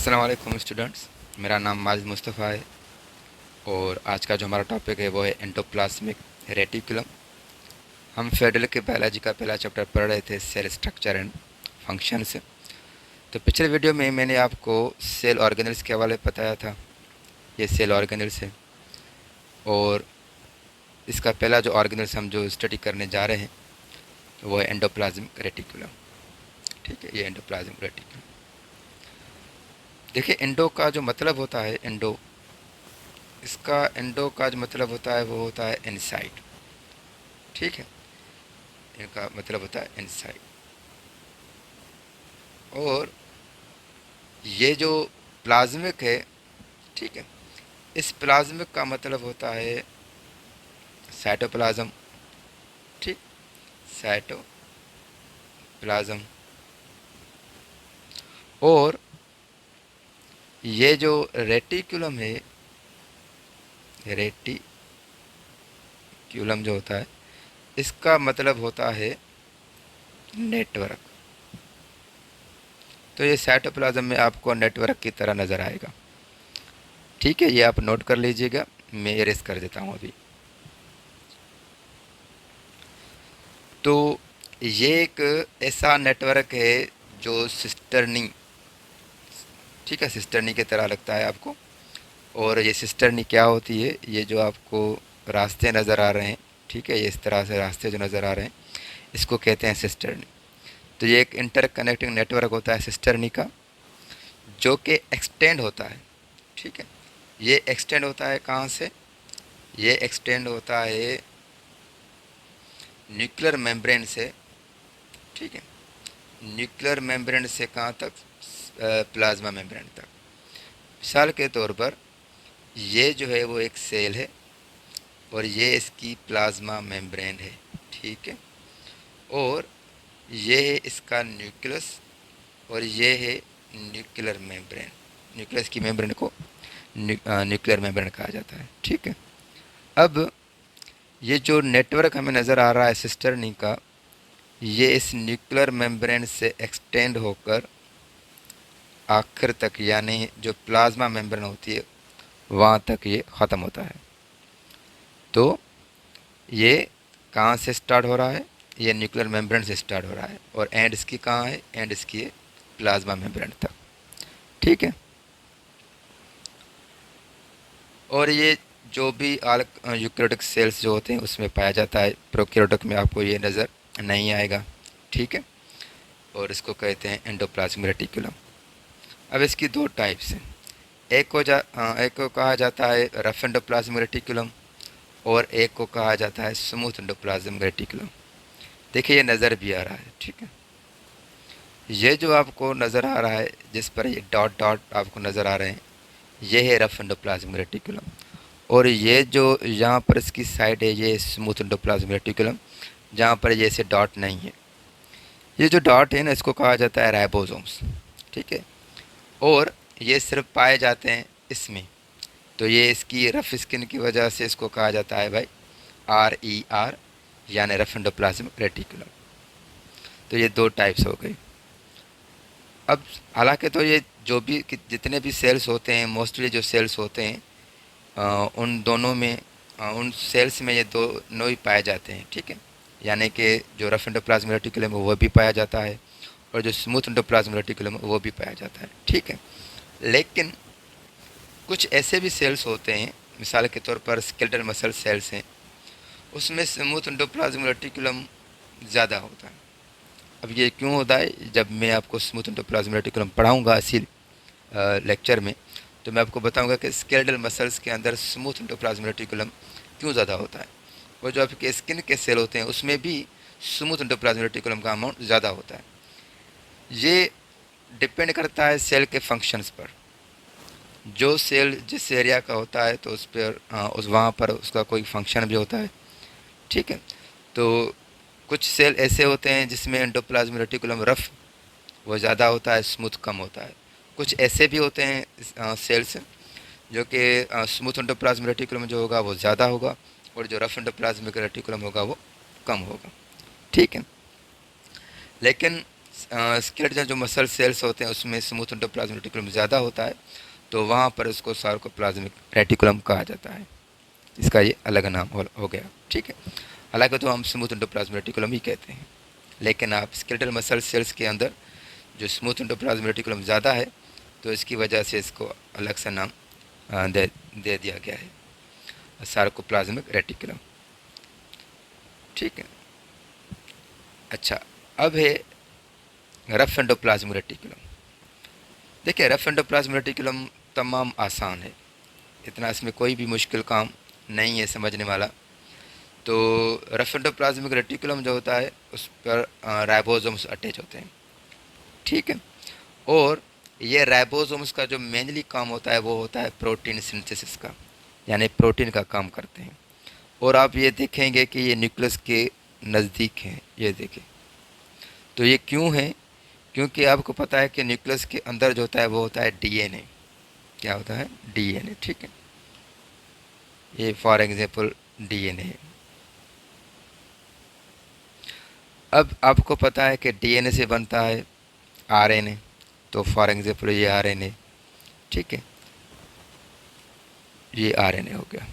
अस्सलाम वालेकुम स्टूडेंट्स। मेरा नाम माजिद मुस्तफ़ा है और आज का जो हमारा टॉपिक है वो है एंडोप्लाज्मिक रेटिकुलम। हम फेडरल के बायोलॉजी का पहला चैप्टर पढ़ रहे थे, सेल स्ट्रक्चर एंड फंक्शंस। तो पिछले वीडियो में मैंने आपको सेल ऑर्गेनल्स के हवाले बताया था। ये सेल ऑर्गेनल्स है और इसका पहला जो ऑर्गेनल्स हम जो स्टडी करने जा रहे हैं वो है एंडोप्लाज्मिक रेटिकुलम। ठीक है, ये एंडोप्लाज्मिक रेटिकुलम। देखिए, एंडो का जो मतलब होता है, एंडो का जो मतलब होता है वो होता है इनसाइड। ठीक है, इनका मतलब होता है इनसाइड। और ये जो प्लाज्मिक है, ठीक है, इस प्लाज्मिक का मतलब होता है साइटोप्लाज्म। ठीक, साइटोप्लाज्म। और ये जो रेटिकुलम है, रेटिक्यूलम जो होता है इसका मतलब होता है नेटवर्क। तो ये साइटोप्लाज्म में आपको नेटवर्क की तरह नज़र आएगा। ठीक है, ये आप नोट कर लीजिएगा, मैं इरेज कर देता हूँ अभी। तो ये एक ऐसा नेटवर्क है जो सिस्टर्नी, ठीक है, सिस्टर्नी की तरह लगता है आपको। और ये सिस्टर्नी क्या होती है, ये जो आपको रास्ते नज़र आ रहे हैं, ठीक है, ये इस तरह से रास्ते जो नज़र आ रहे हैं इसको कहते हैं सिस्टर्नी। तो ये एक इंटरकनेक्टिंग नेटवर्क होता है सिस्टर्नी का, जो कि एक्सटेंड होता है। ठीक है, ये एक्सटेंड होता है कहाँ से? ये एक्सटेंड होता है न्यूक्लियर मेम्ब्रेन से। ठीक है, न्यूक्लियर मेम्ब्रेन से कहाँ तक? प्लाज्मा मेम्ब्रेन तक। मिसाल के तौर पर ये जो है वो एक सेल है और ये इसकी प्लाज्मा मेम्ब्रेन है। ठीक है, और ये है इसका न्यूक्लियस और ये है न्यूक्लियर मेम्ब्रेन। न्यूक्लियस की मेम्ब्रेन को न्यूक्लियर मेम्ब्रेन कहा जाता है। ठीक है, अब ये जो नेटवर्क हमें नज़र आ रहा है सिस्टर्नी का, ये इस न्यूक्लियर मेम्ब्रेन से एक्सटेंड होकर आखिर तक, यानी जो प्लाज्मा मेम्ब्रेन होती है वहाँ तक ये ख़त्म होता है। तो ये कहाँ से स्टार्ट हो रहा है? ये न्यूक्लियर मेम्ब्रेन से स्टार्ट हो रहा है और एंड इसकी कहाँ है? एंड इसकी है प्लाज्मा मेम्ब्रेन तक। ठीक है, और ये जो भी यूकेरियोटिक सेल्स जो होते हैं उसमें पाया जाता है, प्रोकैरियोटिक में आपको ये नज़र नहीं आएगा। ठीक है, और इसको कहते हैं एंडोप्लाज्मिक रेटिकुलम। अब इसकी दो टाइप्स हैं। एक को कहा जाता है रफ एंडोप्लाज्मिक रेटिकुलम और एक को कहा जाता है स्मूथ एंडोप्लाज्मिक रेटिकुलम। देखिए, ये नज़र भी आ रहा है। ठीक है, ये जो आपको नज़र आ रहा है, जिस पर ये डॉट डॉट आपको नज़र आ रहे हैं, ये है रफ एंडोप्लाज्मिक रेटिकुलम। और ये जो यहाँ पर इसकी साइड है ये स्मूथ एंडोप्लाज्मिक रेटिकुलम, जहाँ पर ये ऐसे डॉट नहीं है। ये जो डॉट है ना, इसको कहा जाता है राइबोसोम्स। ठीक है, और ये सिर्फ पाए जाते हैं इसमें। तो ये इसकी रफ स्किन की वजह से इसको कहा जाता है भाई RER, यानी रफ एंडोप्लाज्मिक रेटिकुलम। तो ये दो टाइप्स हो गई। अब हालांकि तो ये जो भी जितने भी सेल्स होते हैं, मोस्टली जो सेल्स होते हैं उन दोनों में उन सेल्स में ये दोनों ही पाए जाते हैं। ठीक है, यानी कि जो रफ एंडोप्लाज्मिक रेटिकुलम है वो भी पाया जाता है और जो स्मूथ एंडोप्लाज्मिक रेटिकुलम है वो भी पाया जाता है। ठीक है, लेकिन कुछ ऐसे भी सेल्स होते हैं, मिसाल के तौर पर स्केलेटल मसल सेल्स हैं, उसमें स्मूथ एंडोप्लाज्मिक रेटिकुलम ज़्यादा होता है। अब ये क्यों होता है, जब मैं आपको स्मूथ एंडोप्लाज्मिक रेटिकुलम पढ़ाऊँगा इसी लेक्चर में, तो मैं आपको बताऊंगा कि स्केलेटल मसल्स के अंदर स्मूथ एंडोप्लाज्मिक रेटिकुलम क्यों ज़्यादा होता है। और जो आपके स्किन के सेल होते हैं उसमें भी स्मूथ एंडोप्लाज्मिक रेटिकुलम का अमाउंट ज़्यादा होता है। ये डिपेंड करता है सेल के फंक्शंस पर। जो सेल जिस एरिया का होता है तो उस पर उस वहाँ पर उसका कोई फंक्शन भी होता है। ठीक है, तो कुछ सेल ऐसे होते हैं जिसमें एंडोप्लाज्मिक रेटिकुलम रफ वो ज़्यादा होता है, स्मूथ कम होता है। कुछ ऐसे भी होते हैं सेल्स जो कि स्मूथ एंडोप्लाज्मिक रेटिकुलम जो होगा वो ज़्यादा होगा और जो रफ एंडोप्लाज्मिक रेटिकुलम होगा वो कम होगा। ठीक है, लेकिन स्केलेटल जो मसल सेल्स होते हैं उसमें स्मूथ एंडोप्लाज्मिक रेटिकुलम ज़्यादा होता है, तो वहाँ पर उसको सार्कोप्लाज्मिक रेटिकुलम कहा जाता है। इसका ये अलग नाम हो गया, ठीक है। हालांकि तो हम स्मूथ एंडोप्लाज्मिक रेटिकुलम ही कहते हैं, लेकिन आप स्केलेटल मसल सेल्स के अंदर जो स्मूथ एंडोप्लाज्मिक रेटिकुलम ज़्यादा है, तो इसकी वजह से इसको अलग सा नाम दे दिया गया है, सार्कोप्लाज्मिक रेटिकुलम, ठीक है। अच्छा, अब है रफ एंडोप्लाज्मिक रेटिकुलम। देखिए, रफ एंडोप्लाज्मिक रेटिकुलम तमाम आसान है, इतना इसमें कोई भी मुश्किल काम नहीं है समझने वाला। तो रफ एंडोप्लाज्मिक रेटिकुलम जो होता है उस पर राइबोसोम्स अटैच होते हैं, ठीक है। और ये राइबोसोम्स का जो मेनली काम होता है वो होता है प्रोटीन सिंथेसिस का, यानी प्रोटीन का काम करते हैं। और आप ये देखेंगे कि ये न्यूक्लियस के नज़दीक हैं, ये देखें। तो ये क्यों है? क्योंकि आपको पता है कि न्यूक्लियस के अंदर जो होता है वो होता है डीएनए। क्या होता है? डीएनए, ठीक है। ये फॉर एग्जांपल डीएनए है। अब आपको पता है कि डीएनए से बनता है आरएनए, तो फॉर एग्जांपल ये आरएनए, ठीक है, ये आरएनए हो गया।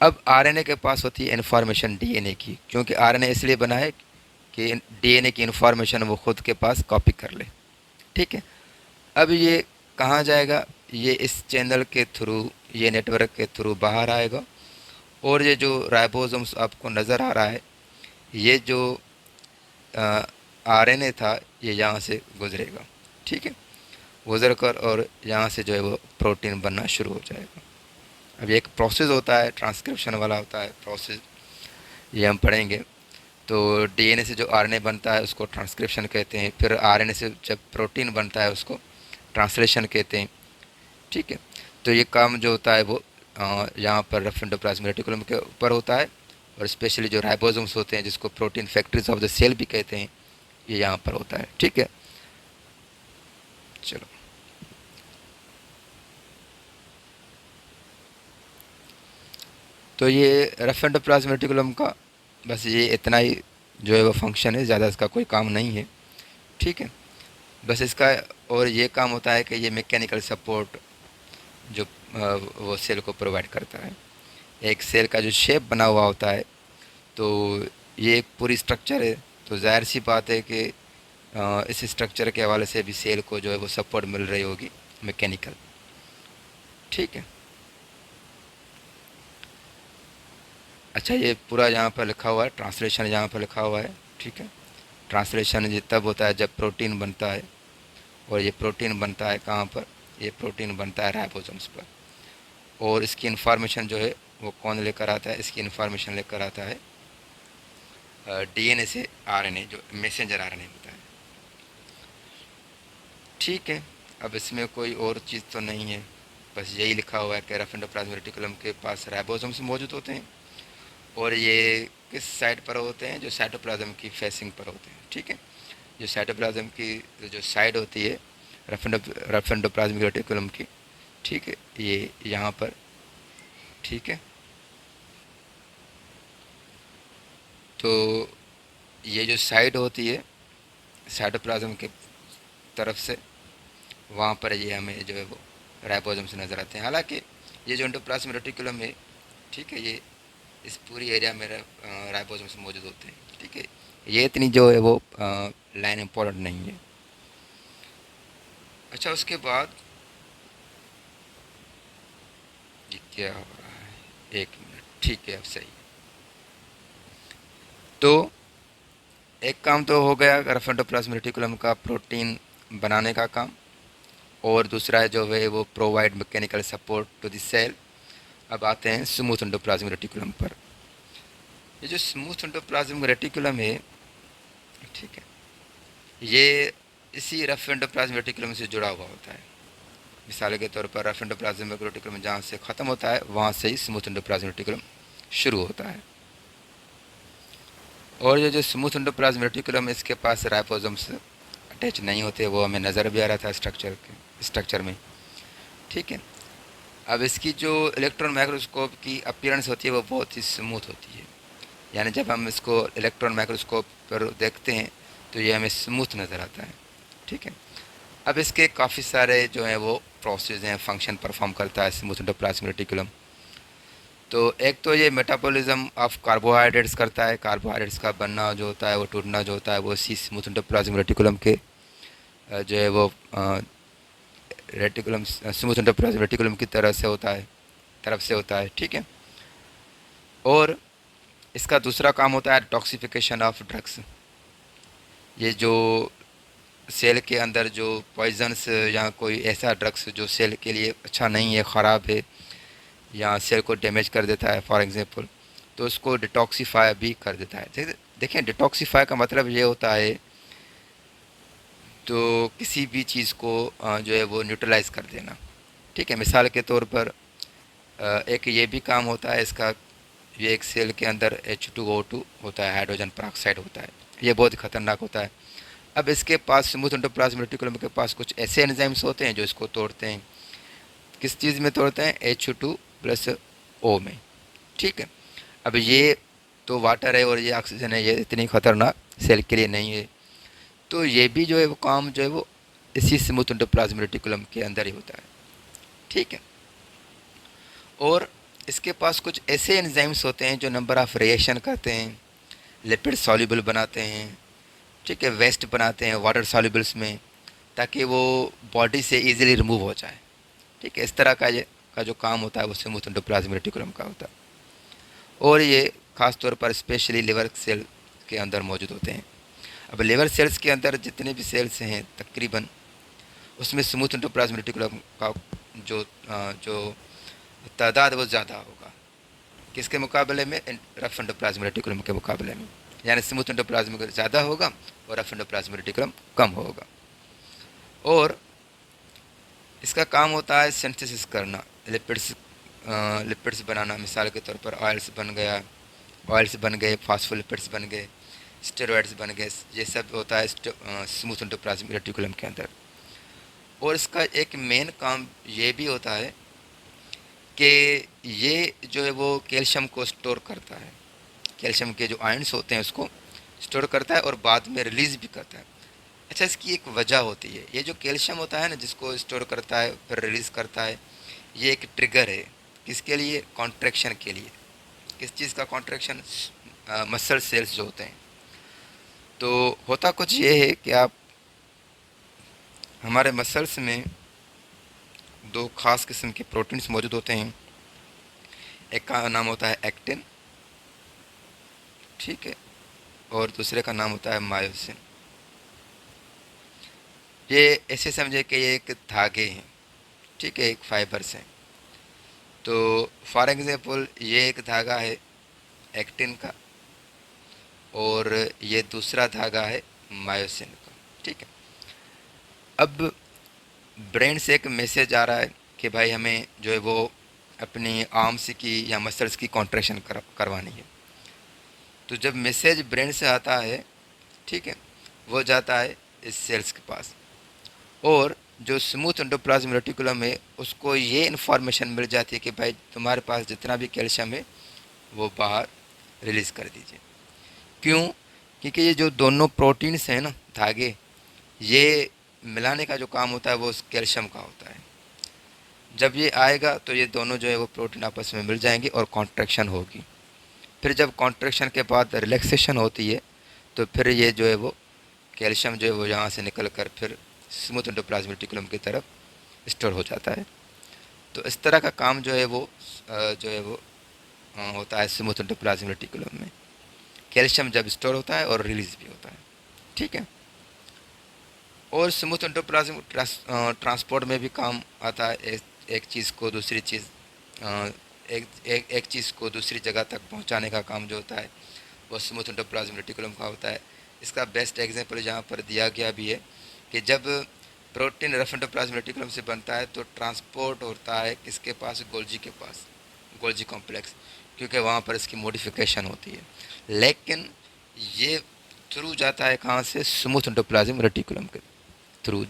अब आरएनए के पास होती है इन्फॉर्मेशन डीएनए की, क्योंकि आरएनए इसलिए बना है कि डीएनए की इन्फॉर्मेशन वो खुद के पास कॉपी कर ले, ठीक है। अब ये कहाँ जाएगा? ये इस चैनल के थ्रू, ये नेटवर्क के थ्रू बाहर आएगा, और ये जो राइबोसोम्स आपको नज़र आ रहा है, ये जो आरएनए था, ये यहाँ से गुजरेगा, ठीक है, गुजर कर और यहाँ से जो है वो प्रोटीन बनना शुरू हो जाएगा। अब ये एक प्रोसेस होता है, ट्रांसक्रिप्शन वाला होता है प्रोसेस, ये हम पढ़ेंगे। तो डीएनए से जो आरएनए बनता है उसको ट्रांसक्रिप्शन कहते हैं, फिर आरएनए से जब प्रोटीन बनता है उसको ट्रांसलेशन कहते हैं, ठीक है। तो ये काम जो होता है वो यहाँ पर रफ एंडोप्लाज्मिक रेटिकुलम के ऊपर होता है, और स्पेशली जो राइबोसोम्स होते हैं जिसको protein factories of the cell भी कहते हैं, ये यहाँ पर होता है, ठीक है। चलो, तो ये रफ एंडोप्लाज्मिक रेटिकुलम का बस ये इतना ही जो है वो फंक्शन है, ज़्यादा इसका कोई काम नहीं है, ठीक है। बस इसका और ये काम होता है कि ये मैकेनिकल सपोर्ट जो वो सेल को प्रोवाइड करता है। एक सेल का जो शेप बना हुआ होता है, तो ये एक पूरी स्ट्रक्चर है, तो जाहिर सी बात है कि इस स्ट्रक्चर के हवाले से भी सेल को जो है वो सपोर्ट मिल रही होगी मैकेनिकल, ठीक है। अच्छा, ये पूरा यहाँ पर लिखा हुआ है, ट्रांसलेशन यहाँ पर लिखा हुआ है, ठीक है। ट्रांसलेशन ये तब होता है जब प्रोटीन बनता है, और ये प्रोटीन बनता है कहाँ पर? ये प्रोटीन बनता है राइबोसोम्स पर, और इसकी इन्फॉर्मेशन जो है वो कौन लेकर आता है? इसकी इन्फॉर्मेशन लेकर आता है डीएनए से आरएनए, जो मैसेंजर आरएनए होता है, ठीक है। अब इसमें कोई और चीज़ तो नहीं है, बस यही लिखा हुआ है कि रफ एंडोप्लाज्मिक रेटिकुलम के पास राइबोसोम्स मौजूद होते हैं, और ये किस साइड पर होते हैं? जो साइटोप्लाज्म की फेसिंग पर होते हैं, ठीक है। जो साइटोप्लाज्म की जो साइड होती है रफ एंडोप्लाज्मिक रेटिकुलम की, ठीक है, ये यहाँ पर, ठीक है। तो ये जो साइड होती है साइटोप्लाज्म के तरफ से, वहाँ पर ये हमें जो है वो राइबोसोम से नज़र आते हैं। हालांकि ये जो एंडोप्लाज्मिक रेटिकुलम है, ठीक है, ये इस पूरी एरिया में राइबोसोम्स मौजूद होते हैं, ठीक है। ये इतनी जो है वो लाइन इम्पोर्टेंट नहीं है। अच्छा, उसके बाद ये क्या हो रहा है? एक मिनट, ठीक है, अब सही। तो एक काम तो हो गया रफ एंडोप्लाज्मिक रेटिकुलम का प्रोटीन बनाने का काम, और दूसरा है जो है वो provide mechanical support to the cell. अब आते हैं स्मूथ एंडोप्लाज्मिक रेटिकुलम पर। ये जो स्मूथ एंडोप्लाज्मिक रेटिकुलम है, ठीक है, ये इसी रफ एंडोप्लाज्मिक रेटिकुलम से जुड़ा हुआ होता है। मिसाल के तौर पर रफ एंडोप्लाज्मिक रेटिकुलम जहाँ से ख़त्म होता है वहाँ से ही स्मूथ एंडोप्लाज्मिक रेटिकुलम शुरू होता है। और ये जो स्मूथ एंडोप्लाज्मिक रेटिकुलम है, इसके पास राइबोसोम्स अटैच नहीं होते, वो हमें नज़र भी आ रहा था स्ट्रक्चर में, ठीक है। अब इसकी जो इलेक्ट्रॉन माइक्रोस्कोप की अपीयरेंस होती है वो बहुत ही स्मूथ होती है, यानी जब हम इसको इलेक्ट्रॉन माइक्रोस्कोप पर देखते हैं तो ये हमें स्मूथ नज़र आता है। ठीक है, अब इसके काफ़ी सारे जो हैं वो प्रोसेस हैं, फंक्शन परफॉर्म करता है स्मूथ एंडोप्लाज्मिक रेटिकुलम। तो एक तो ये मेटाबॉलिज्म ऑफ कार्बोहाइड्रेट्स करता है, कार्बोहाइड्रेट्स का बनना जो होता है, वो टूटना जो होता है, वो इसी स्मूथ एंडोप्लाज्मिक रेटिकुलम के जो है वो रेटिकुलम, स्मूथ एंडोप्लाज्मिक रेटिकुलम की तरफ से होता है। ठीक है, और इसका दूसरा काम होता है टॉक्सिफिकेशन ऑफ ड्रग्स। ये जो सेल के अंदर जो पॉइजन्स या कोई ऐसा ड्रग्स जो सेल के लिए अच्छा नहीं है, ख़राब है, या सेल को डैमेज कर देता है फॉर एग्ज़ाम्पल, तो उसको डिटॉक्सीफाई भी कर देता है। देखें, डिटॉक्सीफाई का मतलब ये होता है तो किसी भी चीज़ को जो है वो न्यूट्रलाइज कर देना। ठीक है, मिसाल के तौर पर एक ये भी काम होता है इसका, ये एक सेल के अंदर H2O2 होता है, हाइड्रोजन पेरोक्साइड होता है, ये बहुत खतरनाक होता है। अब इसके पास स्मूथ एंडोप्लाज्मिक रेटिकुलम के पास कुछ ऐसे एंजाइम्स होते हैं जो इसको तोड़ते हैं। किस चीज़ में तोड़ते हैं? H2+O में। ठीक है, अब ये तो वाटर है और ये ऑक्सीजन है, ये इतनी खतरनाक सेल के लिए नहीं है। तो ये भी जो है वो काम जो है वो इसी स्मूथ एंडोप्लाज्मिक रेटिकुलम के अंदर ही होता है। ठीक है, और इसके पास कुछ ऐसे एंजाइम्स होते हैं जो नंबर ऑफ़ रिएक्शन करते हैं, लिपिड सॉल्युबल बनाते हैं। ठीक है, वेस्ट बनाते हैं वाटर सॉल्युबल्स में, ताकि वो बॉडी से इजीली रिमूव हो जाए। ठीक है, इस तरह का जो काम होता है वो स्मूथ एंडोप्लाज्मिक रेटिकुलम का होता है, और ये ख़ास तौर पर स्पेशली लिवर सेल के अंदर मौजूद होते हैं। अब लिवर सेल्स के अंदर जितने भी सेल्स हैं तकरीबन, उसमें स्मूथ एंडोप्लाज्मिक रेटिकुलम का जो तादाद वो ज़्यादा होगा। किसके मुकाबले में? रफ एंडोप्लाज्मिक रेटिकुलम के मुकाबले में, यानी स्मूथ एंडोप्लाज्मिक ज़्यादा होगा और रफ एंडोप्लाज्मिक रेटिकुलम कम होगा। और इसका काम होता है सिंथेसिस करना, लिपिड्स बनाना। मिसाल के तौर पर ऑयल्स बन गए, फॉस्फोलिपिड्स बन गए, स्टेरॉइड्स बन गए, ये सब होता है स्मूथ एंडोप्लाज्मिक रेटिकुलम के अंदर। और इसका एक मेन काम ये भी होता है कि ये जो है वो कैल्शियम को स्टोर करता है, कैल्शियम के जो आयंस होते हैं उसको स्टोर करता है और बाद में रिलीज़ भी करता है। अच्छा, इसकी एक वजह होती है, ये जो कैल्शियम होता है ना जिसको स्टोर करता है फिर रिलीज़ करता है, ये एक ट्रिगर है। किसके लिए? कॉन्ट्रैक्शन के लिए। किस चीज़ का कॉन्ट्रैक्शन? मसल सेल्स जो होते हैं। तो होता कुछ ये है कि आप हमारे मसल्स में दो ख़ास किस्म के प्रोटीन्स मौजूद होते हैं, एक का नाम होता है एक्टिन, ठीक है, और दूसरे का नाम होता है मायोसिन। ये ऐसे समझे कि ये एक धागे हैं, ठीक है, एक फाइबर्स हैं। तो फॉर एग्ज़ाम्पल ये एक धागा है एक्टिन का और ये दूसरा धागा है मायोसिन का। ठीक है, अब ब्रेन से एक मैसेज आ रहा है कि भाई हमें जो है वो अपनी आर्म्स की या मसल्स की कॉन्ट्रैक्शन करवानी है। तो जब मैसेज ब्रेन से आता है, ठीक है, वो जाता है इस सेल्स के पास, और जो स्मूथ एंडोप्लाज्मिक रेटिकुलम है उसको ये इन्फॉर्मेशन मिल जाती है कि भाई तुम्हारे पास जितना भी कैल्शियम है वो बाहर रिलीज़ कर दीजिए। क्यों? क्योंकि ये जो दोनों प्रोटीन्स हैं ना, धागे, ये मिलाने का जो काम होता है वो कैल्शियम का होता है। जब ये आएगा तो ये दोनों जो है वो प्रोटीन आपस में मिल जाएंगे और कॉन्ट्रैक्शन होगी। फिर जब कॉन्ट्रैक्शन के बाद रिलैक्सेशन होती है तो फिर ये जो है वो कैल्शियम जो है वो यहाँ से निकल कर फिर स्मूथ एंडोप्लाज्मिक रेटिकुलम की तरफ स्टोर हो जाता है। तो इस तरह का काम जो है वो होता है स्मूथ एंडोप्लाज्मिक रेटिकुलम में। कैल्शियम जब स्टोर होता है और रिलीज़ भी होता है। ठीक है, और स्मूथ एंडोप्लाज्मिक ट्रांसपोर्ट में भी काम आता है। एक चीज़ को दूसरी चीज़ एक चीज़ को दूसरी जगह तक पहुंचाने का काम जो होता है वो स्मूथ एंडोप्लाज्मिक रेटिकुलम का होता है। इसका बेस्ट एग्जांपल यहाँ पर दिया गया भी है कि जब प्रोटीन रफ एंडोप्लाज्मिक रेटिकुलम से बनता है तो ट्रांसपोर्ट होता है किसके पास? गोल्जी के पास, गोल्जी कॉम्प्लेक्स, क्योंकि वहाँ पर इसकी मॉडिफिकेशन होती है। लेकिन ये थ्रू जाता है कहाँ से? स्मूथ एंडोप्लाज्मिक रेटिकुलम के थ्रू,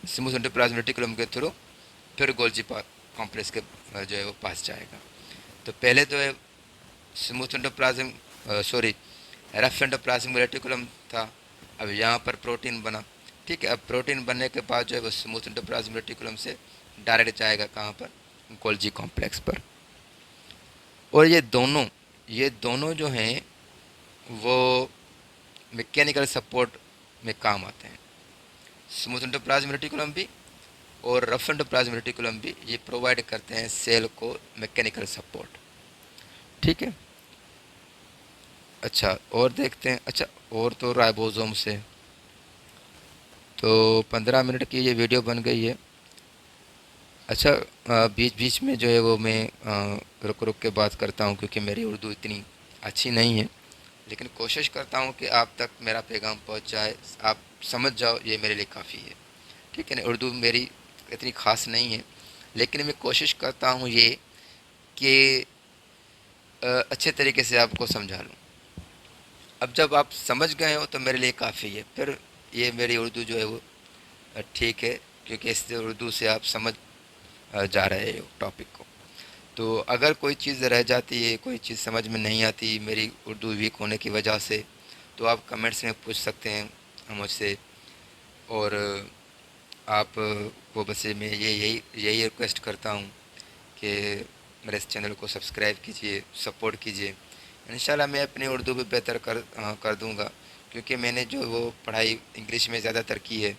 स्मूथ एंडोप्लाज्मिक रेटिकुलम के थ्रू फिर गोल्जी कॉम्प्लेक्स के जो है वो पास जाएगा। तो पहले तो है smooth endoplasm rough endoplasmic reticulum था, अब यहाँ पर प्रोटीन बना। ठीक है, अब प्रोटीन बनने के बाद जो है वो स्मूथ एंडोप्लाज्मिक रेटिकुलम से डायरेक्ट जाएगा कहाँ पर, गोल्जी कॉम्प्लेक्स पर। और ये दोनों जो हैं वो मैकेनिकल सपोर्ट में काम आते हैं। स्मूथ एंडोप्लाज्मिक रेटिकुलम भी और रफ एंडोप्लाज्मिक रेटिकुलम भी ये प्रोवाइड करते हैं सेल को मैकेनिकल सपोर्ट। ठीक है, अच्छा और देखते हैं। अच्छा, और तो राइबोसोम से तो 15 मिनट की ये वीडियो बन गई है। अच्छा, बीच बीच में जो है वो मैं रुक रुक के बात करता हूँ, क्योंकि मेरी उर्दू इतनी अच्छी नहीं है, लेकिन कोशिश करता हूँ कि आप तक मेरा पैगाम पहुँच जाए, आप समझ जाओ, ये मेरे लिए काफ़ी है। ठीक है ना, उर्दू मेरी इतनी ख़ास नहीं है, लेकिन मैं कोशिश करता हूँ ये कि अच्छे तरीके से आपको समझा लूँ। अब जब आप समझ गए हो तो मेरे लिए काफ़ी है, फिर ये मेरी उर्दू जो है वो ठीक है, क्योंकि इस उर्दू से आप समझ जा रहे हो टॉपिक को। तो अगर कोई चीज़ रह जाती है, कोई चीज़ समझ में नहीं आती मेरी उर्दू वीक होने की वजह से, तो आप कमेंट्स में पूछ सकते हैं मुझसे। और आप को बस मैं यही यही रिक्वेस्ट करता हूँ कि मेरे इस चैनल को सब्सक्राइब कीजिए, सपोर्ट कीजिए। इंशाल्लाह मैं अपनी उर्दू भी बेहतर कर दूँगा, क्योंकि मैंने जो वो पढ़ाई इंग्लिश में ज़्यादातर की है,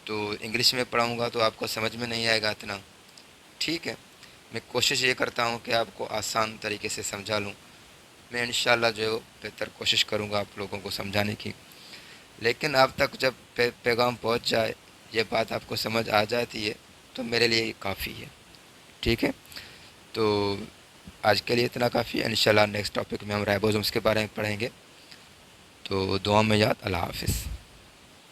तो इंग्लिश में पढ़ाऊँगा तो आपको समझ में नहीं आएगा इतना। ठीक है, मैं कोशिश ये करता हूँ कि आपको आसान तरीके से समझा लूँ। मैं इंशाल्लाह जो है वो बेहतर कोशिश करूँगा आप लोगों को समझाने की। लेकिन आप तक जब पैगाम पहुँच जाए, ये बात आपको समझ आ जाती है, तो मेरे लिए ये काफ़ी है। ठीक है, तो आज के लिए इतना काफ़ी है। इंशाल्लाह नेक्स्ट टॉपिक में हम राइबोसोम्स के बारे में पढ़ेंगे। तो दुआ में याद। अल्लाह हाफ़िज़।